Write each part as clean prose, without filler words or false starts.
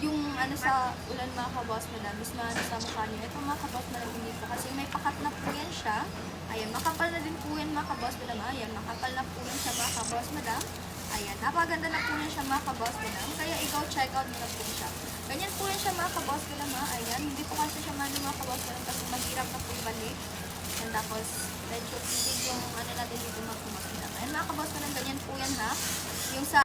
yung ano sa ulan mga kaboss madam, is maano sa mukha niyo. Ito mga kaboss madam, hindi po kasi may pakat na po yan siya. Ayan, makapal na din po yan mga kaboss madam. Ayan, makapal na po yan siya mga kaboss madam. Ayan, napaganda na po yan siya mga kaboss madam. Kaya ikaw check out mo na po siya. Ganyan po yan siya mga kaboss madam ha. Ayan, hindi po kasi siya mano mga kaboss madam kasi mahirap na po ibalik. And tapos, medyo titig yung ano natin dito mga kaboss madam. Ayan mga kaboss madam, ganyan po yan ha. Yung sa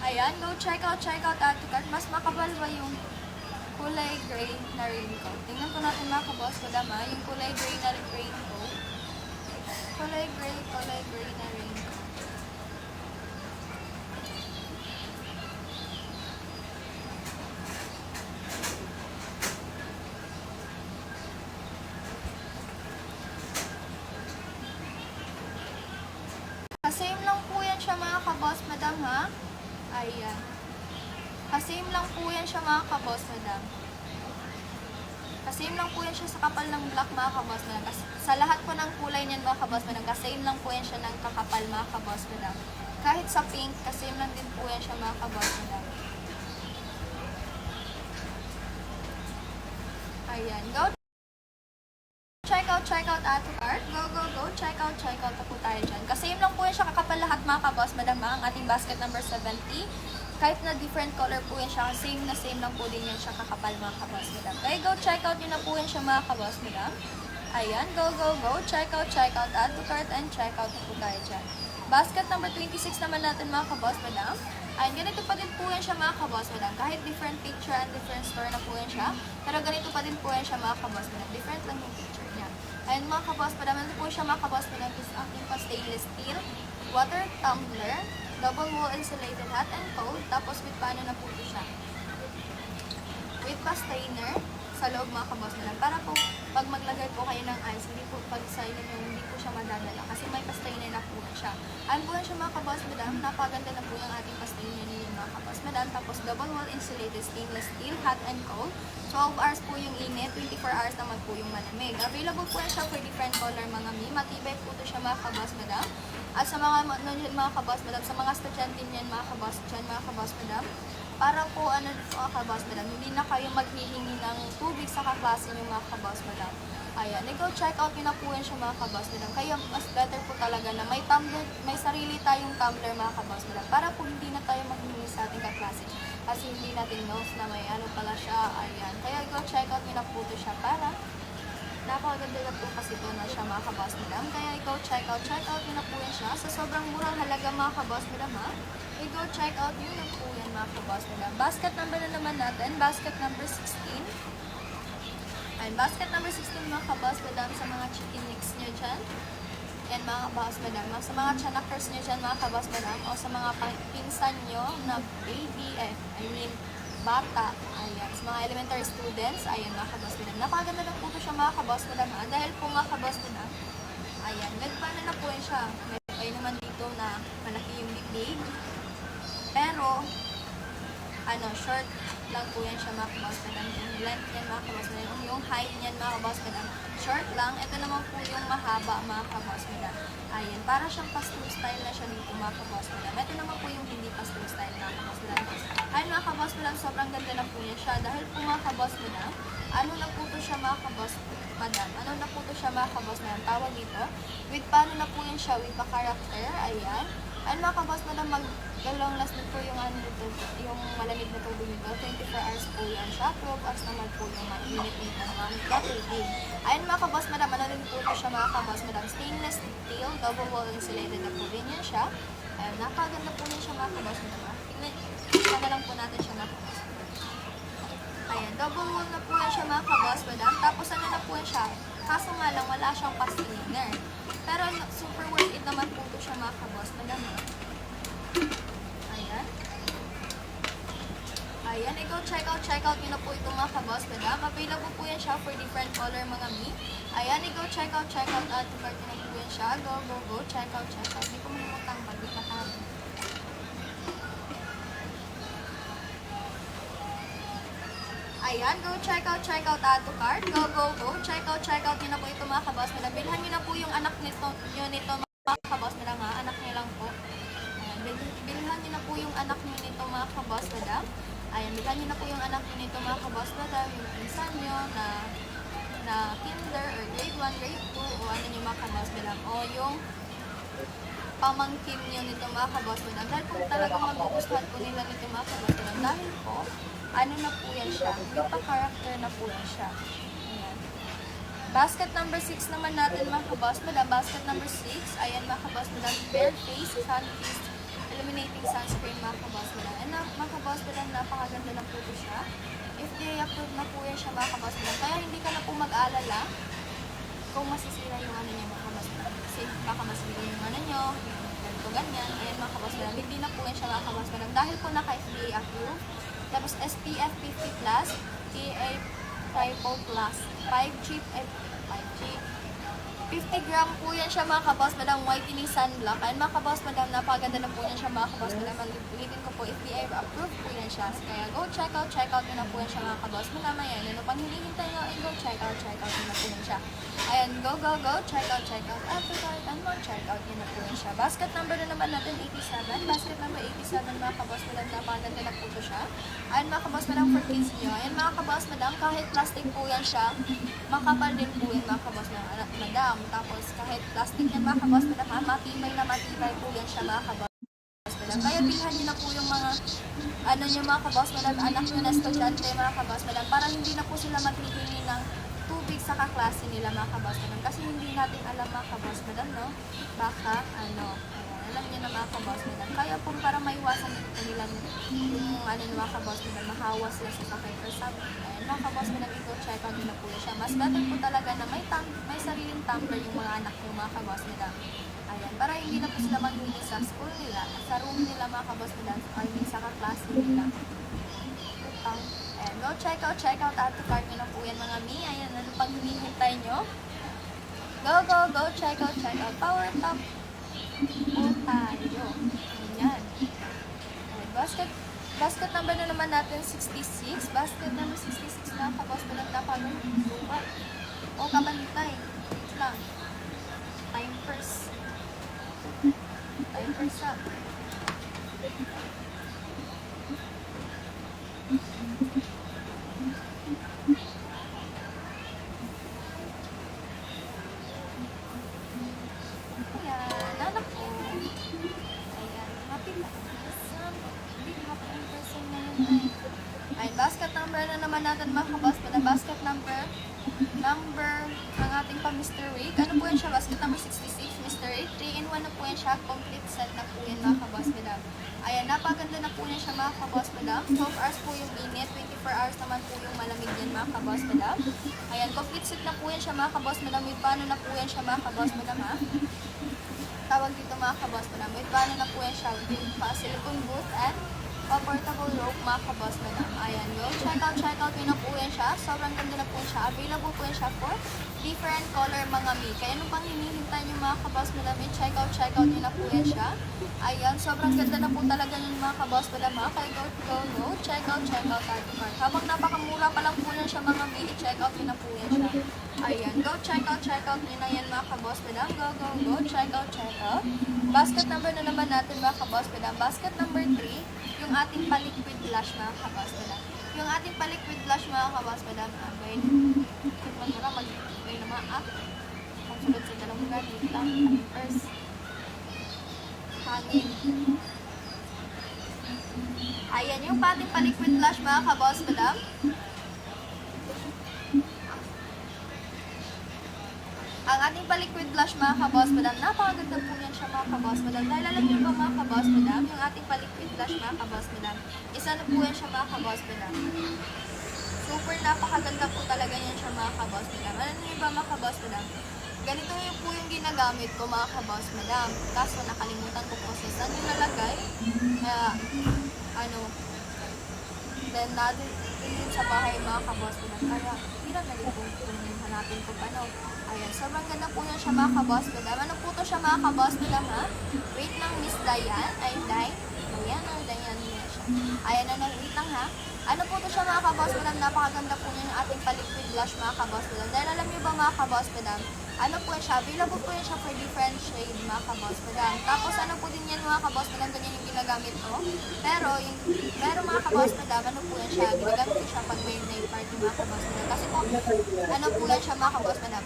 ayan, go check out add to cart. Mas makapal ba yung kulay gray na raincoat? Tingnan po natin mga kaboss madam ha. Yung kulay gray na raincoat. Kulay gray na raincoat. Same lang po yan siya mga kaboss madam ha. Ayan. Same lang po yan siya mga kaboss madam. Same lang po yan siya sa kapal ng black mga kaboss madam. Sa lahat po ng kulay niyan mga kaboss madam, same lang po yan siya ng kakapal mga kaboss madam. Kahit sa pink, same lang din po yan siya mga kaboss madam. Ayan. Go check out add to cart. Go, check out na po tayo dyan. Same lang po yan siya kakapal lahat mga kaboss madam ang ating basket number 70. Kahit na different color po yan siya, same lang po din yan siya kakapal mga kaboss madam. Kaya go check out nyo na po yan siya mga kaboss madam. Ayan, go, check out, add to cart, and check out na po tayo dyan. Basket number 26 naman natin mga kaboss madam. Ayan, ganito pa din po yan siya mga kaboss madam. Kahit different picture and different store na po yan siya, pero ganito pa din po yan siya mga kaboss madam. Different lang yung picture niya. Ayan mga kaboss madam, ano po siya mga kaboss madam is aking pa stainless steel, water tumbler, double wall insulated hot and cold, tapos with paano na po siya. With pa strainer sa loob mga kaboss madam. Para po pag maglagay po kayo ng ice, hindi po pag sa inyo hindi po siya madadala kasi may pa-strainer na po siya. Ano po siya mga kaboss madam, napaganda na po yung ating pa-strainer niyo mga kaboss madam. Tapos double wall insulated stainless steel hot and cold. 12 hours po yung init, 24 hours naman po yung malamig. Available po siya for different color mga mi. Matibay po ito siya mga kaboss madam. At sa mga kaboss madam, sa mga estudyante niyan mga kaboss madam, para po mga kaboss madam, hindi na kayo maghihingi ng tubig sa kaklase niyo mga kaboss madam. Ayan, ikaw check out nyo na po yan siya mga kaboss madam. Kaya mas better po talaga na may tumbler, may sarili tayong tumbler mga kaboss madam. Para po hindi na tayo maghihingi sa ating kaklase. Kasi hindi natin knows na may ano pala siya. Ayan, kaya ikaw check out nyo na po ito siya para napakaganda na po kasi ito na siya mga kaboss madam. Kaya ikaw check out nyo na po yan siya. Sa sobrang murang halaga mga kaboss madam ha. Ikaw check out nyo na po yan mga kaboss madam. Basket number na naman natin. Basket number 16. Ayan, basket number 16 mga kaboss madam sa mga chicken mix nyo dyan. Yan mga kaboss madam. Sa mga chanakers nyo dyan mga kaboss madam. O sa mga pinsan nyo na baby, bata. Ayan, sa mga elementary students. Ayan mga kaboss madam. Napaganda lang po ito siya mga kaboss madam ha. Dahil po mga kaboss madam, ayan, nagpana na po yan siya. Meron kayo naman dito na malaki yung bibig. Pero, short lang po yan siya mga kaboss madam. Yung length yan mga kaboss madam. Yung height niyan mga kaboss madam, short lang. Ito naman po yung mahaba mga kaboss madam. Ayan, para siyang pastel style na siya dito mga kaboss madam. Ito naman po yung hindi pastel style mga kaboss madam. Ayan mga kaboss madam, sobrang ganda na po yan siya. Dahil po mga kaboss madam, ano na po to siya mga kaboss madam? Ano na po to siya mga kaboss madam? Tawag dito. With paano na po yan siya? With pa character. Ayan. Ayan mga kaboss madam, long last na po yung dito, yung malamig na tubig nito. 24 hours po yan siya. 12 hours naman po yung mainit nito naman. Ayan mga kaboss madam, ano rin po ito siya mga kaboss madam? Stainless steel, double wall insulated na po rin yan siya. Ayan, napaganda po niya siya mga kaboss madam. Tingnan na lang po natin siya mga kaboss madam. Ayan, double wall na po yan siya mga kaboss madam. Tapos ano na po yan siya? Kaso nga lang, wala siyang pa-strainer. Pero super worth it naman po ito siya mga kaboss madam. Ayan. Ayan, ikaw check out nyo na po ito mga kaboss madam. Available po yan siya for different color mga mi. Ayan, ikaw check out add to cart na po yan siya. Go, check out. Hindi ko malimutang pag-bit na tayo. Ayan, go check out add to cart. Go, check out nyo na po ito mga kaboss madam. Bilhan nyo na po yung anak nito nyo nito mga kaboss madam ha, anak nyo lang po. Ayan, bilhan nyo na po yung anak nyo nito mga kaboss madam. Ayan, bilhan nyo na po yung anak nyo nito mga kaboss madam, yung pinsan nyo na kinder or grade 1, grade 2 o ano nyo mga kaboss madam, o yung pamangkin nyo nito mga kaboss madam. Dahil kung talagang magugustuhan po nila nito mga kaboss madam, dahil po, ano na po yan siya, may pa-character na po yan siya. Ayan. Basket number 6 naman natin mga kaboss madam. Basket number 6, ayan mga kaboss madam, bare face, sun kiss, illuminating sunscreen mga kaboss madam. And mga kaboss madam, napakaganda na po siya. FDA approved na po yan siya mga kaboss madam. Kaya hindi ka na po mag-aalala kung masisira yung ano niya mga kaboss madam. Kasi baka masisira yung ano nyo, yung ganito ganyan. Ayan mga kaboss madam, hindi na po yan siya mga kaboss madam. Dahil po naka-FDA approved. Tapos SPF 50+, PA Triple Plus, 5G, 50 gram po yan siya mga kaboss madam, whitening sunblock. And mga kaboss madam, napakaganda na po yan siya mga kaboss madam. Ulitin ko po, FDA approved po yan siya. Kaya go check out nyo na po yan siya mga kaboss madam. Ayan, ano pang hinihintay nyo, go check out nyo na po yan siya. Ayan, go, check out Africart, and more check out nyo na po yan siya. Basket number na naman natin, 87. Basket number 87 mga kaboss madam, napakaganda na po ito siya. Ayan mga kaboss madam, for kids nyo. Ayan mga kaboss madam, kahit plastic po yan siya, makapal din po yan mga kaboss madam. Tapos kahit plastic yan mga kaboss madam, matibay na matibay po yan siya mga kaboss madam. Kaya bilhan nyo na po yung mga ano nyo mga kaboss madam, anak nyo na estudyante mga kaboss madam, para hindi na po sila maghihingi ng tubig sa kaklase nila mga kaboss madam. Kasi hindi natin alam mga kaboss madam, no? Baka alam nyo na mga kaboss madam. Kaya po para maiwasan po nila yung ano mga kaboss madam, mahawa sila sa sakay or something. Ayan mga kaboss madam, check out nyo na po siya. Mas better po talaga na may sariling tumbler yung mga anak ng mga kaboss madam. Ayan, para hindi na po sila maghihingi sa school nila, sa room nila mga kaboss madam, I mean sa kaklase nila. Ayan, go check out add to cart nyo na po yan mga mi. Ayan, ano pang hinihintay nyo? Go check out power top po tayo. Ayan. Ayan, basket number na naman natin 66. Basket number 66 na kaboss madam, napagod lupa. O kabantay. Ito lang. Time first up. Ayan, anak ko. Ayan, happy person na yun. Ayan, basket number na naman natin mga kaboss madam. Basket number ng ating pa Mr. Rick. Ano po yan siya? Basket number 66, Mr. Rick. 3-in-1 na po yan siya. Complete set na po yan mga kaboss madam. Ayan, napaganda na po yan siya mga kaboss madam. 12 hours po yung init, 24 hours naman po yung malamig yan mga kaboss madam. Ayan, complete set na po yan siya mga kaboss madam. With paano na po yan siya mga kaboss madam ha? Tawag dito mga kaboss madam. With paano na po yan siya? With silicone boot and portable rope mga kaboss madam. Ayan, go check out yun na po yan siya. Sobrang ganda na po siya. Available po yan siya for different color mga mi. Kaya ano pang hinihintay nyo mga kaboss madam, check out yun na po yan siya. Ayan, sobrang ganda na po talaga yun mga kaboss madam. Kaya go check out add to cart. Habang napakamura pa lang po yan siya mga mi, check out yun na po yan siya. Ayan, go check out yun na yan mga kaboss madam. Go check out. Basket number na naman natin mga kaboss madam. Basket number 3, yung ating pa-liquid blush mga kaboss madam. Yung ating pa-liquid blush mga kaboss madam. Wait, naman kung sunod sa dalawang gamit lang. First, hangin. Ayan, yung ating pa-liquid blush mga kaboss madam. Ang ating pa-liquid blush mga kaboss madam, napakaganda po yan siya mga kaboss madam. Dahil alam niyo ba mga kaboss madam, yung ating pa-liquid blush mga kaboss madam, isa na po yan siya mga kaboss madam. Super napakaganda po talaga yan siya mga kaboss madam. Alam niyo ba mga kaboss madam, ganito yung po yung ginagamit ko mga kaboss madam. Kaso nakalimutan ko po sa saan yung nalagay. Kaya, then natin yun sa bahay mga kaboss madam. Kaya, hirap na rin po kung hanapin ko pa Ayan, sobrang ganda po yan siya mga kaboss madam. Ano po to siya mga kaboss madam ha? Wait lang Miss Diane. Ayan, Diane. Diane niya siya. Ayan, wait lang ha. Ano po to siya mga kaboss madam, napakaganda po niya ng ating pa-liquid blush mga kaboss madam. Dahil alam niyo ba mga kaboss madam, ano po siya, available po yan siya for different shade mga kaboss madam. Tapos ano po din yan mga kaboss madam, ganyan yung ginagamit ko. Pero mga kaboss madam, ano po yan siya, ginagamit ko siya pag may nail party mga kaboss madam. Kasi po, ano po yan siya mga kaboss madam.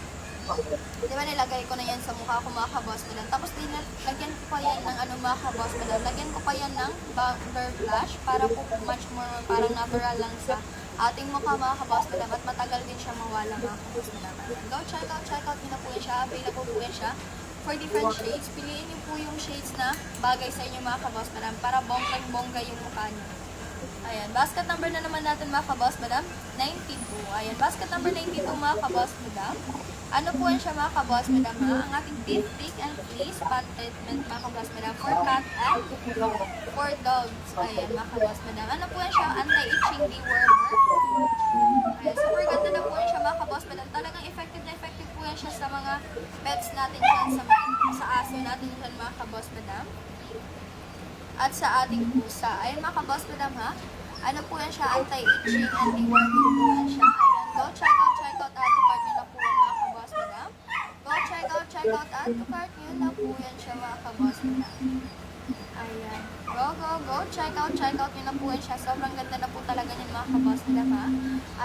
Di ba nilagay ko na yan sa mukha ko mga kaboss madam. Tapos lagyan ko pa yan ng ano mga kaboss madam. Lagyan ko pa yan ng powder blush para po much more parang natural lang sa ating mukha mga kaboss madam. At matagal din siya mawala mga kaboss madam. Go check out nyo na po yan siya. Available po yan siya for different shades. Piliin niyo po yung shades na bagay sa inyo mga kaboss madam para bonggang-bongga yung mukha niyo. Ayan, basket number na naman natin mga kaboss madam, 92. Ayan, basket number 92 mga kaboss madam. Ano po yan siya mga kaboss madam ha? Ang ating teeth, thick and fleece pant treatment mga kaboss madam for cat and for dogs. Ayan mga kaboss madam. Ano po yan siya? Anti-itching dewormer. Ayan, super ganda na po yan siya mga kaboss madam. Talagang effective na effective po yan siya sa mga pets natin dyan, sa aso natin dyan mga kaboss madam. At sa ating pusa. Ayan mga kaboss madam ha. Ano po yan siya? Anti-itching and deworming po yan siya. Ayan. Go check out add to cart nyo na po yan mga kaboss madam. Go check out add to cart nyo na po yan siya mga kaboss madam. Ayan. Go check out nyo na po yan siya. Sobrang ganda na po talaga yan mga kaboss madam ha.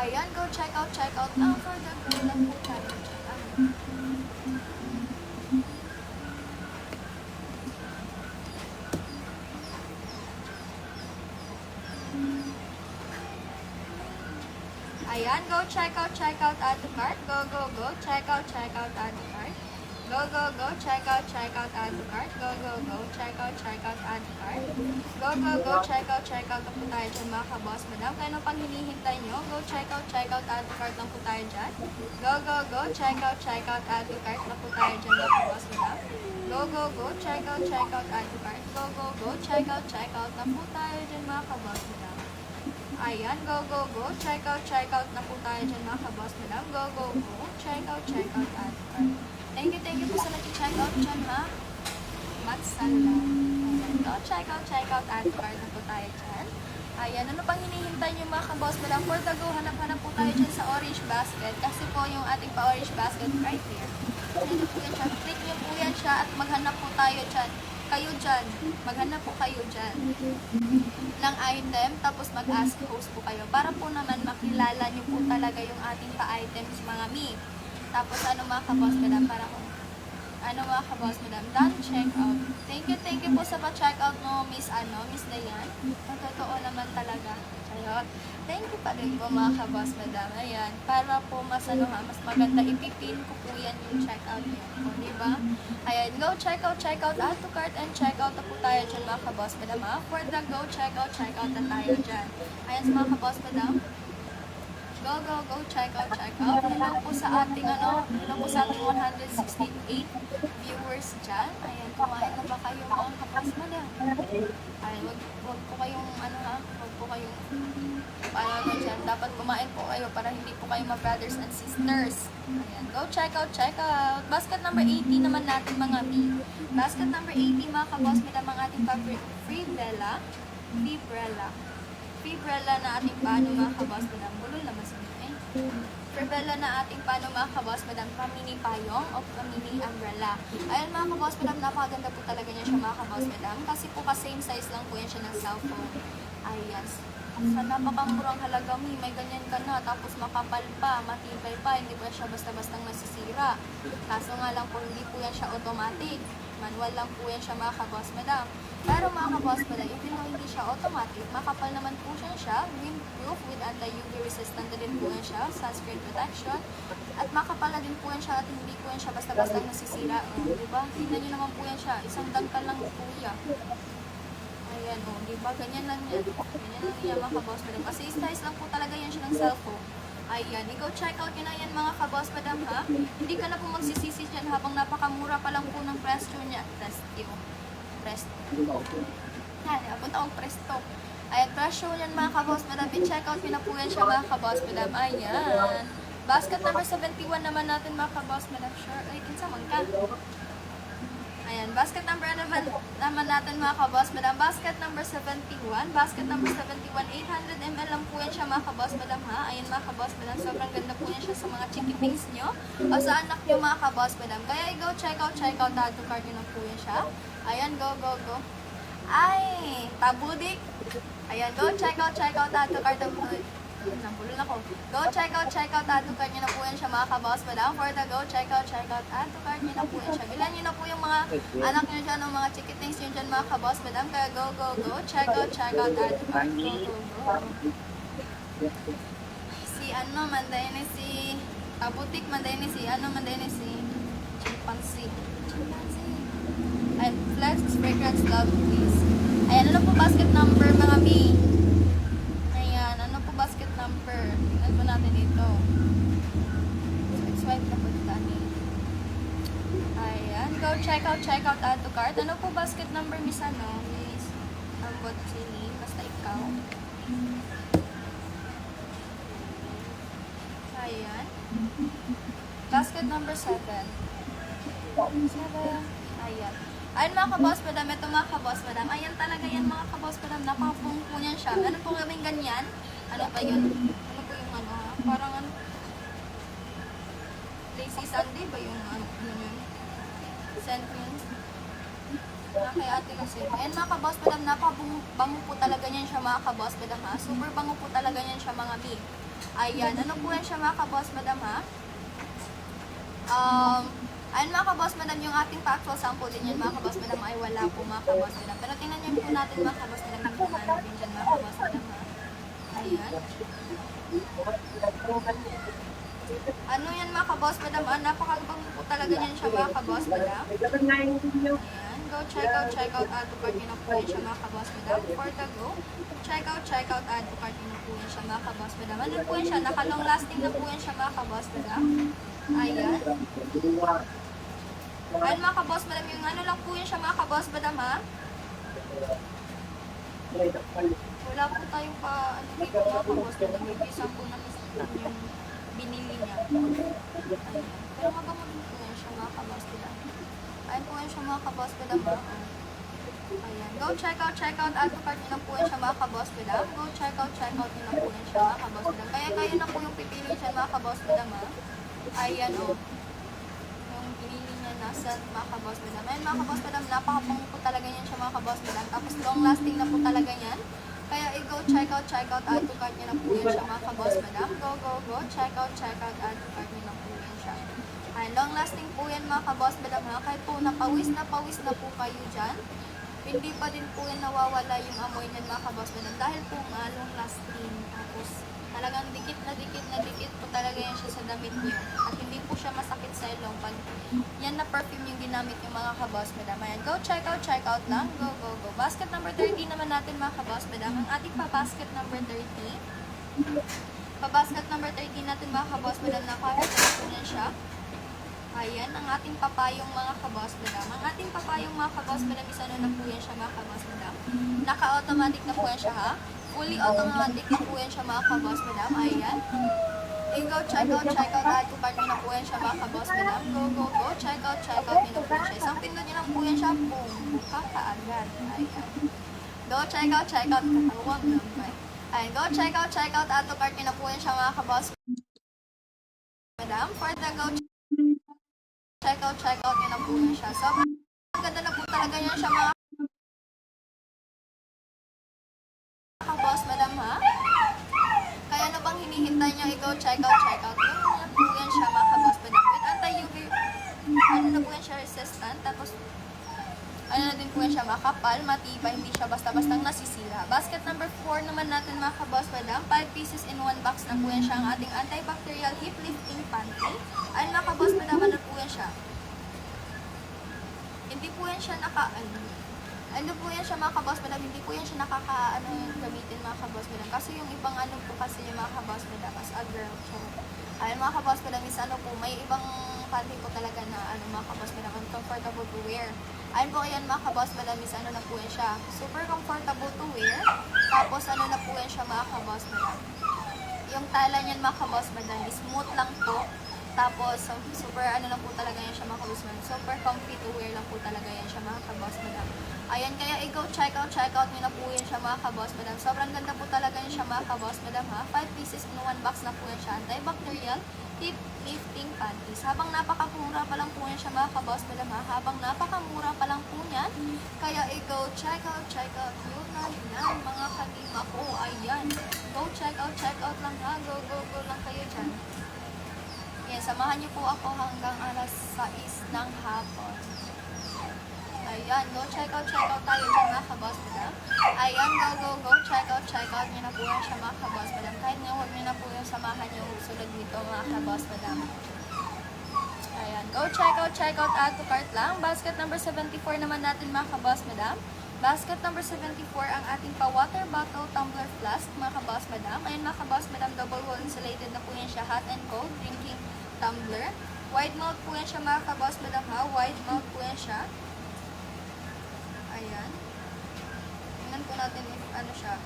Ayan. Go check out na for the go lang po tayo. Ayan, go check out add to cart. Go check out add to cart. Go check out add to cart. Go check out add to cart. Go check out na po tayo dyan mga kaboss madam. Kaya nung pang hinihintay nyo, go check out add to cart lang po tayo dyan. Go check out add to cart na po tayo dyan mga kaboss madam. Go check out add to cart. Go check out na po tayo dyan mga kaboss madam. Ayan, go check out na po tayo dyan mga kaboss madam. Go check out add to cart. Thank you po sa nag-check out dyan ha. Matsala. Ayan, go check out add to cart na po tayo dyan. Ayan, ano pang hinihintay nyo mga kaboss madam? For the go, hanap po tayo dyan sa orange basket. Kasi po yung ating pa-orange basket right here. Ayan po yan siya. Click nyo po yan siya at maghanap po tayo dyan. Maghanap po kayo dyan ng item, tapos mag-ask host po kayo para po naman makilala nyo po talaga yung ating pa-items mga mi. Tapos ano mga kaboss madam, para kung ano mga kaboss madam, done check out. Thank you po sa pa-check out no Miss Dayan. Totoo naman talaga. Ayun. Thank you pa rin po mga kaboss madam. Ayan, para po mas maganda ipipin ko po yan yung check out niyo po, di ba? Ayan, go check out add to cart and check out na po tayo dyan mga kaboss madam ha. For the go check out na tayo dyan. Ayan sa mga kaboss madam. Go check out. Hello po sa ating hello po sa ating 168 viewers dyan. Ayan, kumain na ba kayo mga kaboss madam? Ayan, wag po kayong wag po kayong paano dyan. Dapat kumain po kayo para hindi po kayo ma-brothers and sisters. Ayan, go check out. Basket number 80 naman natin mga mi. Basket number 80 mga kaboss madam, ang ating Fibrella na ating pano mga kaboss madam. Bulol naman sa Fibrella na ating pano mga kaboss madam, pamini payong o pamini umbrella. Ayan mga kaboss madam, napakaganda po talaga niya siya mga kaboss madam. Kasi po same size lang po yan siya ng cellphone. Ayan. Sa napakamurang halaga may ganyan ka na, tapos makapal pa, matibay pa, hindi pa siya basta-bastang nasisira. Kaso nga lang po, hindi po yan siya automatic. Manual lang po yan siya mga kaboss madam. Pero mga kaboss madam, even though hindi siya automatic, makapal naman po siya, windproof with anti-UV resistant na din po yan siya, sunscreen protection. At makapal na din po yan siya at hindi po yan siya basta-bastang nasisira. Diba? Tingnan nyo naman po yan siya, isang dangkal lang po yan. Ayan diba? Ganyan lang yan. Ganyan lang yan mga kaboss madam. Kasi size lang po talaga yan siya ng cellphone. Ayan, ikaw check out nyo na yan mga kaboss madam ha. Hindi ka na po magsisisi dyan habang napakamura pa lang po ng presto niya. Presto. Yan, abot akong presto. Ayan, presyo yan mga kaboss madam. I-check out nyo na po yan siya mga kaboss madam. Ayan. Basket number 71 naman natin mga kaboss madam. Sure, ay, kinsa man ka. Ayan, Ayan, basket number 11 naman natin mga kaboss, madam. Basket number 71. Basket number 71, 800 ml lang po yan siya mga kaboss, madam ha. Ayan mga kaboss, madam. Sobrang ganda po yan siya sa mga chickpeas nyo o sa anak nyo mga kaboss, madam. Kaya i-go check out, add to cart nyo na po yan siya. Ayan, go. Ay, tabudik. Ayan, go check out, add to cart. Nambulol ako. Go check out, add to cart nyo na po yan siya mga kaboss, madam. For the go check out, add to cart nyo na po yan siya. Bilan nyo na po yung mga anak nyo dyan, o mga chicketings nyo dyan mga kaboss, madam. Kaya go. Check out, add to cart. Go. Si ano, manday ni si tabutik, manday ni si chimpanzee. And flex, fragrance, love, please. Ayan, ano po basket number mga mi? Ayan, ano po basket number? Tingnan po natin dito. Swipe na po dito, ani. Ayan, go check out, add to cart. Ano po basket number, miss ano? Miss Ambot Chili, basta ikaw. Ayan. Basket number 7. Ayan. Ayun mga kaboss, madam. Ito mga kaboss, madam. Ayan talaga yan mga kaboss, madam. Napakapong po niyan siya. Ano po kaming ganyan? Ano pa yun? Ano po yung ano ha? Parang ano? Lazy Sunday ba yung ano yun? Sentence? Kay ate kasi. Ayan mga kaboss, madam. Napakabango po talaga niyan siya mga kaboss, madam ha. Super bango po talaga niyan siya mga mi. Ayan. Ano po yan siya mga kaboss, madam ha? Ayun mga kaboss, madam, yung ating pa-actual sample din yan mga kaboss, madam, ay wala po mga kaboss, madam. Pero tingnan nyo po natin mga kaboss, madam, yung kumahanap din dyan mga kaboss, madam, ha. Ayan. Ano yan mga kaboss, madam, napakagabang po talaga yan siya mga kaboss, madam. Ayan, go check out, add to cart nyo na po yan siya mga kaboss, madam. For the go, check out, add to cart nyo na po yan siya mga kaboss, madam. Ano po yan siya, naka-long lasting na po yan siya mga kaboss, madam. Ayan. Ayan mga kaboss, madam, yung ano lang po yun siya mga kaboss, madam ha. Wala po tayong pa, ano dito mga kaboss, madam, may visa po na yung binili niya. Ayan. Pero mabango din po yan siya mga kaboss, madam. Ayan po yan siya mga kaboss, madam ha. Ayan. Go check out, add to cart nyo na po yan siya mga kaboss, madam. Go check out nyo na po yan siya mga kaboss, madam. Kaya kayo na po yung pipili siya mga kaboss, madam ha. Ayan o. Yung pinili niya nasa mga kaboss, madam. Ayan mga kaboss, madam, napakabango po talaga yan siya mga kaboss, madam. Tapos long lasting na po talaga yan. Kaya i-go check out, add to cart niya na po yan siya mga kaboss, madam. Go, check out, add to cart niya na po yan siya. Ayan, long lasting po yan mga kaboss, madam ha. Kahit po napawis na po kayo dyan, hindi pa din po yan nawawala yung amoy niyan mga kaboss, madam. Dahil po nga long lasting, tapos talagang dikit na dikit po talaga yan siya sa damit niyo. At hindi po siya masakit sa ilong pag yan na perfume yung ginamit yung mga kaboss, madam. Ayan, go check out lang. Go. Basket number 30 naman natin mga kaboss, madam. Ang ating pa-basket number 30. Pa-basket number 30 natin mga kaboss, madam. Nakakita na po niyan siya. Ayan, ang ating papayong mga kaboss, madam. Ang ating papayong mga kaboss, madam, isa na po yan siya mga kaboss, madam. Naka-automatic na po yan siya ha. Fully automatic na po yan siya mga kaboss, madam. Ayan. Go check out, add to cart nyo na po yan siya mga kaboss, madam. Go, check out nyo na po siya. Isang pindot nyo lang po yan siya, boom. Kakaagad. Ayan. Go check out, katawag naman. Ayan, go check out, add to cart nyo na po yan siya mga kaboss, madam. For the go check out nyo na po yan siya. So, ang ganda na po talaga yan siya mga kaboss, madam ha. Kaya ano bang hinihintay nyo, i-go check out. Yung na po yan siya mga kaboss, madam. With anti-UV, ano na po yan siya, resistant. Tapos, ano na din po yan siya, makapal, matibay, hindi siya basta-bastang nasisira. Basket number 4 naman natin mga kaboss, madam. 5 pieces in 1 box na po yan siya, ang ating antibacterial hip lifting panty. Ayun mga kaboss, madam, ano po yan siya? Hindi po yan siya ano po yan siya mga kaboss, madam, hindi po yan siya gamitin mga kaboss, madam. Kasi yung ibang ano po kasi yung mga kaboss, madam, as a girl. So, ayun mga kaboss, madam, is ano po, may ibang panty po talaga na mga kaboss, madam, comfortable to wear. Ayun po yan mga kaboss, madam, is ano na po yan siya, super comfortable to wear. Tapos ano na po yan siya mga kaboss, madam. Yung tala niyan mga kaboss, madam, is smooth lang po. Tapos, super ano lang po talaga yan siya mga kaboss madam. Super comfy to wear lang po talaga yan siya mga kaboss madam. Ayan, kaya i-go check out nyo na po yan siya mga kaboss madam. Sobrang ganda po talaga yan siya mga kaboss madam ha. 5 pieces in 1 box na po yan siya. Antibacterial, tip lifting panties. Habang napakamura pa lang po yan siya mga kaboss madam ha. Habang napakamura pa lang po yan. Kaya i-go check out nyo na yan mga kalima ko. Ayan. Go check out lang ha. Go lang kayo dyan. Yan, samahan niyo po ako hanggang alas 6 ng hapon. Ayan, go check out tayo dyan mga kaboss madam. Ayan, go check out nyo na po yan siya mga kaboss madam. Kahit nga huwag nyo na po yung samahan yung sulod dito mga kaboss madam. Ayan, go check out, add to cart lang. Basket number 74 naman natin mga kaboss madam. Basket number 74 ang ating pa-water bottle tumbler flask mga kaboss madam. Ayan mga kaboss madam, double wall insulated na po yan siya, hot and cold drinking tumbler. Wide mouth po yan siya mga kaboss madam ha. Wide mouth po yan siya. Ayan. Tingnan po natin if ano siya.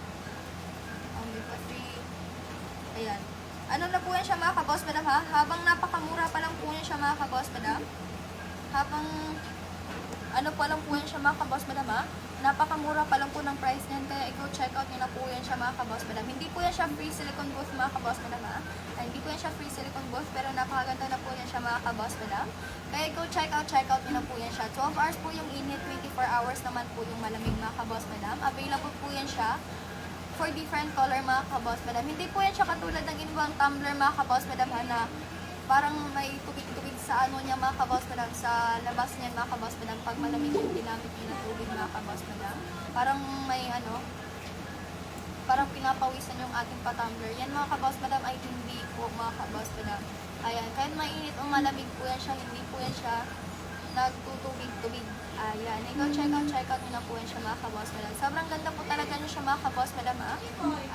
Only for free. Ayan. Ano na po yan siya mga kaboss madam ha. Habang napakamura pa lang po yan siya mga kaboss madam. Habang ano pa lang po yan siya mga kaboss madam ha. Napakamura pa lang po ng price niyan. Kaya i-go check out nyo na po yan siya mga kaboss madam. Hindi po yan siya free silicone booth mga kaboss madam ha. Ay, hindi po yan siya free silicone booth. Pero napakaganda na po yan siya mga kaboss madam. Kaya go check out nyo na po yan siya. 12 hours po yung init, 24 hours naman po yung malamig mga kaboss madam. Available po yan siya for different color mga kaboss madam. Hindi po yan siya katulad ng ibang tumbler mga kaboss madam ha, na parang may tubig-tubig sa ano niya mga kaboss madam, sa labas niya mga kaboss madam, pag malamig yung ginamit niya ng tubig mga kaboss madam. Parang may ano, parang pinapawisan yung ating pa-tumbler. Yan mga kaboss madam ay hindi po mga kaboss madam. Ayan, kahit mainit o malamig po yan siya, hindi po yan siya nagtutubig-tubig. Ayan, go check out nyo na po yan siya mga kaboss madam. Sobrang ganda po talaga niya siya mga kaboss madam ha.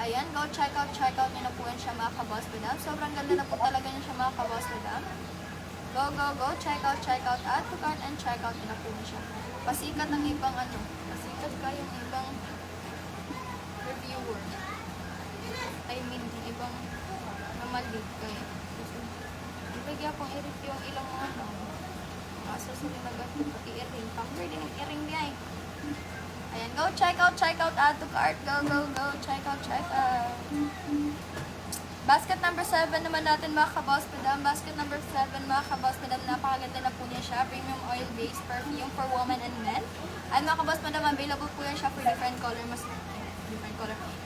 Ayan, go check out nyo na po yan siya mga kaboss madam. Sobrang ganda na po talaga niya siya mga kaboss madam. Go, check out, add to cart and check out nyo na po siya. Pasikat ang ibang ano, pasikat kayong ibang reviewer. I mean, ibang namalig kayo. Ibigay akong i-review ang ilang mga ano. Asa sa linagat pati i-ring. Pamper din ang i-ring niya eh. Ayan, go check out, add to cart. Go, check out. Basket number 7 naman natin mga kaboss madam. Basket number 7 mga kaboss madam. Napakaganda na po niya siya. Premium oil based perfume for women and men. Ay mga kaboss madam, available po yan siya for different color.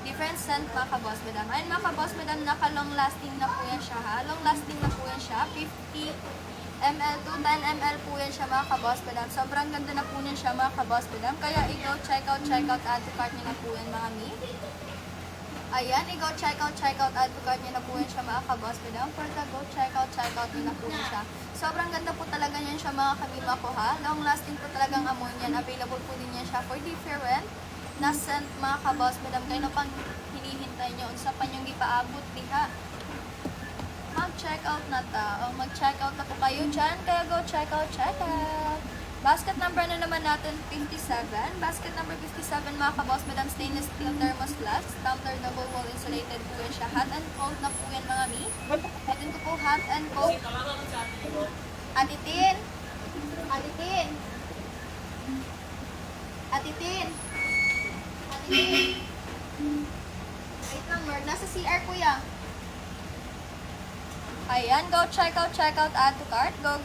Different scent mga kaboss madam. Ayun mga kaboss madam, naka long lasting na po yan siya ha. Long lasting na po yan siya. 50 ml to 10 ml po yan siya mga kaboss madam. Sobrang ganda na po yan siya mga kaboss madam. Kaya i-go check out, add to cart nyo na po yan mga mi. Ayan, i-go check out, add to cart nyo na po yan siya mga kaboss madam. For the go check out nyo na po yan siya. Sobrang ganda po talaga yan siya mga kamima ko ha. Long lasting po talagang amoy niyan. Available po din yan siya for different na scent mga kaboss madam. Kaya na pang hinihintay nyo. Unsa pa nyong ipaabot diha. Mag-check out na ta. O mag-check out na po kayo dyan. Kaya go check out. Basket number na naman natin, 57. Basket number 57 mga kaboss madam, stainless steel thermos flask. Tumbler double wall insulated po yan siya. Hot and cold na po yan mga mi. Pwedeng ko po hot and cold. Atitin. Wait lang, Lord. Nasa CR kuya. Ayan, go check out, add to cart. Go,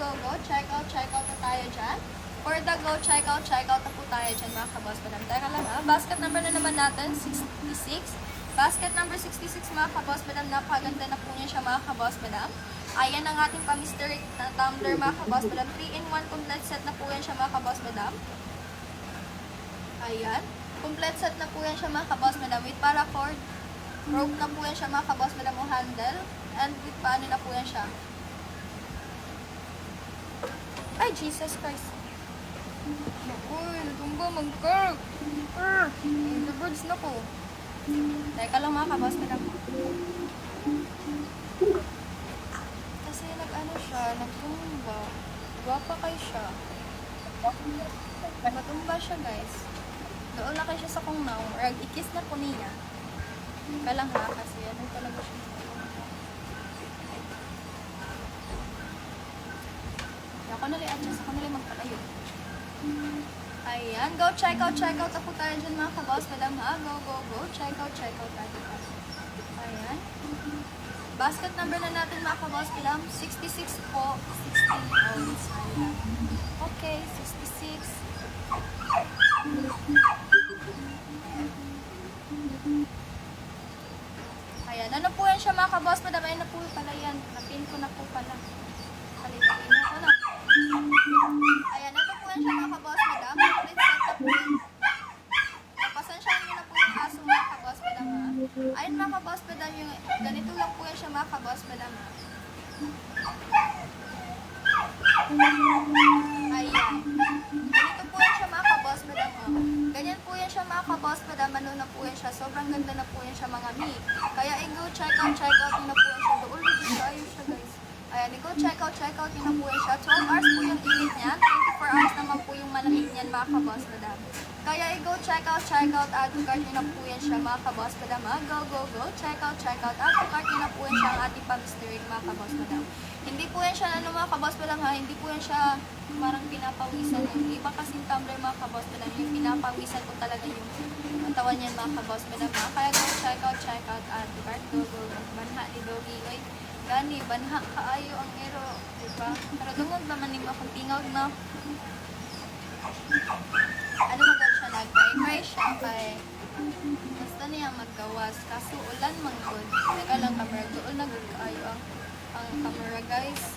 check out na tayo dyan. For the go, check out na po tayo dyan mga kaboss madam. Teka lang ha, basket number na naman natin, 66. Basket number 66 mga kaboss madam, napakaganda na po niya siya mga kaboss madam. Ayan ang ating pa-mystery na tumbler mga kaboss madam. 3-in-1 complete set na po yan siya mga kaboss madam. Ayan, complete set na po yan siya mga kaboss madam. With paracord, rope na po yan siya mga kaboss madam o handle. And with paano na po yan siya. Ay, Jesus Christ. Uy, natumba, mag-curve. The birds na po. Teka lang mga kaboss madam. Kasi nag-ano siya, nagtumba. Guwapa kayo siya. Matumba siya guys. Doon na kayo siya sa kong now. Or ikis na po niya. Teka lang ha, kasi ano talaga siya. Ako na adjust, ako na magpalayo. Ayan, go check out na po tayo dyan mga kaboss, madam ha. Go, check out natin. Ayan. Basket number na natin mga kaboss, madam, 66 po, 16 ounce. Ayan. Okay, 66. Ayan, ano po yan siya mga kaboss, madam? Ayan na po pala yan. Napin ko na po pala. Palitin ko na. Ayan, ito po yan siya mga kaboss, madam. Complete setup po yan. Pasensyahan nyo na po yung aso mga kaboss, madam ha. Ayan mga kaboss, madam, yung ganito lang po yan siya mga kaboss, madam ha. Ayan. Ganito po yan siya mga kaboss, madam ha. Ganyan po yan siya mga kaboss, madam. Ano na po yan siya. Sobrang ganda na po yan siya mga mi. Kaya i-go check out yun na po yan siya. Doon ulit ayos siya guys. Ayan, i-go check out yun na po yan siya. 12 hours po yung init niya. 24 hours naman po yung malamig niyan mga kaboss, madam. Kaya i-go check out add to cart yun na po yan siya mga kaboss, madam ha. Go, check out add to cart yun na po yan siya ang ating pang-stirring mga kaboss, madam. Hindi po yan siya mga kaboss, madam ha. Hindi po yan siya parang pinapawisan. Yung iba kasing tumbler mga kaboss, madam. Yung pinapawisan ko talaga yung katawan niyan mga kaboss, madam ha. Kaya go check out add to cart. Go. Banha ni Doggy. Oy, gani, banha kaayo ang ero. Diba? Pero dungog naman yung akong tingog na. Ano magod siya nag-cry siya kay basta niya maggawas kaso ulan manggod. Teka lang camera, doon nagkaayo ang camera guys.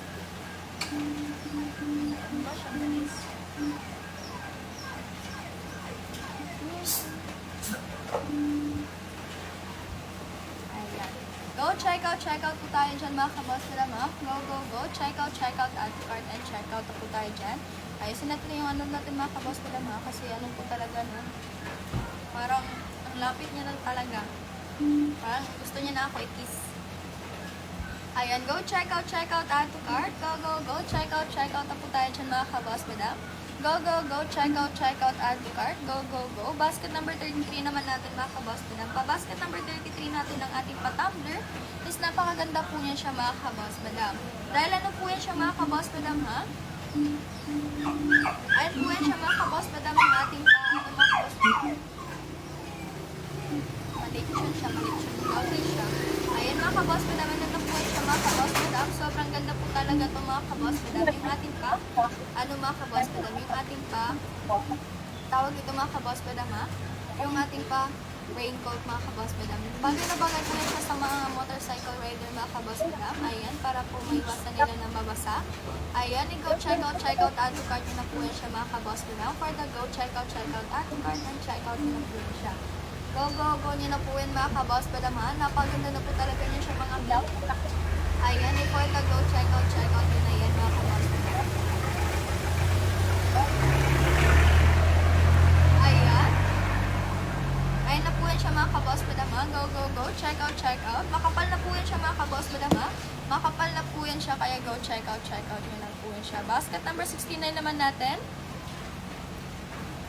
Ano ba siya guys? Ayan. Go check out po tayo dyan mga kaboss nila ma. Go. Check out add to cart and check out po tayo dyan. Ayusin natin yung ano natin mga kaboss nila ma. Kasi ano po talaga no. Parang ang lapit niya lang talaga. Parang gusto niya na ako i-kiss. Ayan, go check out add to cart. Go. Check out na po tayo dyan mga kaboss madam. Go, check out add to cart. Go. Basket number 33 naman natin mga kaboss madam. Pa-basket number 33 natin ng ating pa-tumbler is napakaganda po niya siya mga kaboss madam. Dahil ano po yan siya mga kaboss madam ha? Ayan po yan siya mga kaboss madam ang ating mga kaboss madam. Malitsun siya. Okay siya. Ayan mga kaboss madam, ano na po yan siya mga kaboss madam. Sobrang ganda po talaga ito mga kaboss madam. Yung ating pa, ano mga kaboss madam, yung ating pa, tawag ito mga kaboss madam ha. Yung ating pa, raincoat mga kaboss madam. Bagay na bagay po yan siya sa mga motorcycle rider mga kaboss madam. Ayan, para po maiwasan nila na mabasa. Ayan, i-go check out add to cart na po yan siya mga kaboss madam. For the go check out add to cart and check out na po yan siya. Go niya na po yan mga kaboss madam ha. Napaganda na po talaga niya siya mga vlog. Ayan, for the go check out yun na yan mga kaboss madam. Ayan na po yan siya mga kaboss madam ha. Go, check out. Makapal na po yan siya mga kaboss madam ha. Makapal na po yan siya kaya go check out yun na po yan siya. Basket number 69 naman natin.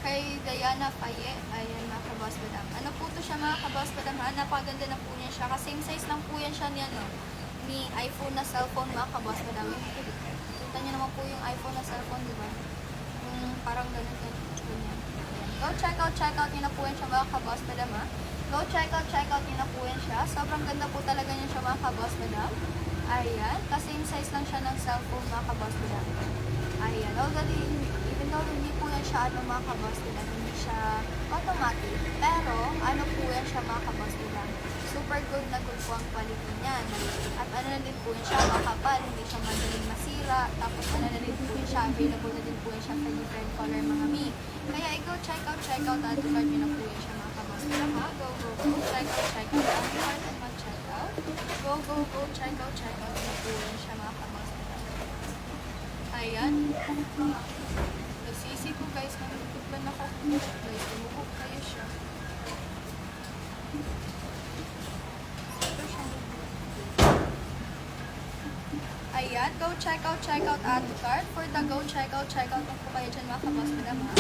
Kay Diana Faye. Ayan mga kaboss madam. Ano po to siya mga kaboss madam ha. Napaganda na po niya siya. Kasi same size lang po yan siya ni iPhone na cellphone mga kaboss madam. Kita niyo naman po yung iPhone na cellphone diba? Parang ganun. Go check out yun na po yan siya mga kaboss madam ha. Go check out yun na po yan siya. Sobrang ganda po talaga niya siya mga kaboss madam. Ayan. Kasi yung size lang siya ng cellphone mga kaboss madam. Ayan. Even though hindi po yan siya mga kaboss madam. Hindi siya automatic. Pero ano po yan siya mga kaboss madam. Super good na good po ang quality niyan. At ano na din po yan siya makapal. Hindi siya madaling masira. Tapos ano na din po yan siya. Available na din po yan siya for different color mga mi. Kaya i-go check out add to cart yun na po yan siya mga kaboss madam ha. Go. Check out add to cart and mag-check out. Go. Check out yun na po yan siya mga kaboss madam. Ayan. Nagsisi ko guys. Nangituglan ako. Guys, lumukok kayo siya. Ayan, go check out add to cart. For the go check out na po kayo dyan mga kaboss madam ha.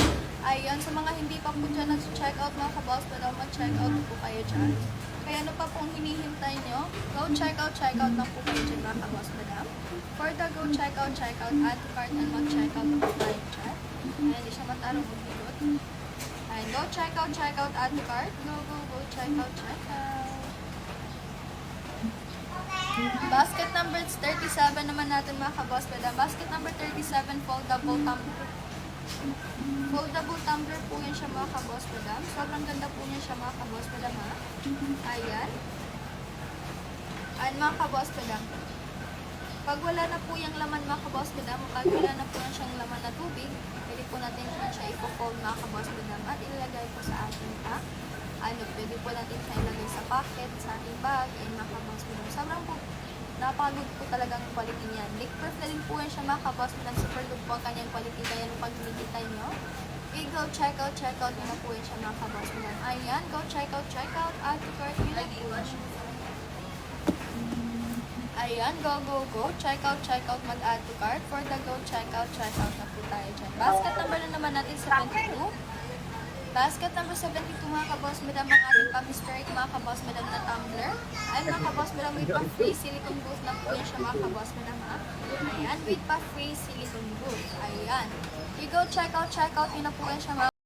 Ayan, sa mga hindi pa po dyan nag-check out mga kaboss madam, mag-check out po kayo dyan. Kaya ano pa pong hinihintay nyo? Go check out na po kayo dyan mga kaboss madam. For the go checkout, add to cart and mag-checkout na po tayo dyan. Ayan, hindi siya matarong umigot. Ayan, go checkout, add to cart. Go, checkout. Basket number 37 naman natin mga kaboss madam. Basket number 37, foldable tumbler. Foldable tumbler po yan siya mga kaboss madam. Sobrang ganda po niya siya mga kaboss madam ha. Ayan. Ayan mga kaboss madam. Pag wala na po yung laman mga kaboss madam, pag wala na po yan siyang laman na tubig, pwede po natin siya ipo-fold mga kaboss madam at ilalagay po sa ating pack. Pwede po natin siya ilagay sa pocket, sa ating bag, and mga kaboss madam. Sobrang po, napaka-good po talagang quality niyan. Leak-proof na din po yan siya mga kaboss madam. Super good po ang kanyang quality, kaya nung pag nakikita nyo, go checkout nyo na po yan siya mga kaboss madam. Ayan, go checkout, add to cart nyo na po. Ayan, go, checkout, mag-add to cart. For the go checkout na po tayo dyan. Basket number na naman natin 72. Basket number 72 mga kaboss madam, ang ating pa-Mr. mga kaboss madam na tumbler. Ayan mga kaboss madam, with pa-free silicone booth na po yan siya mga kaboss madam ha. Ayan, with pa-free silicone booth. Ayan. You go checkout, yun na po yan siya mga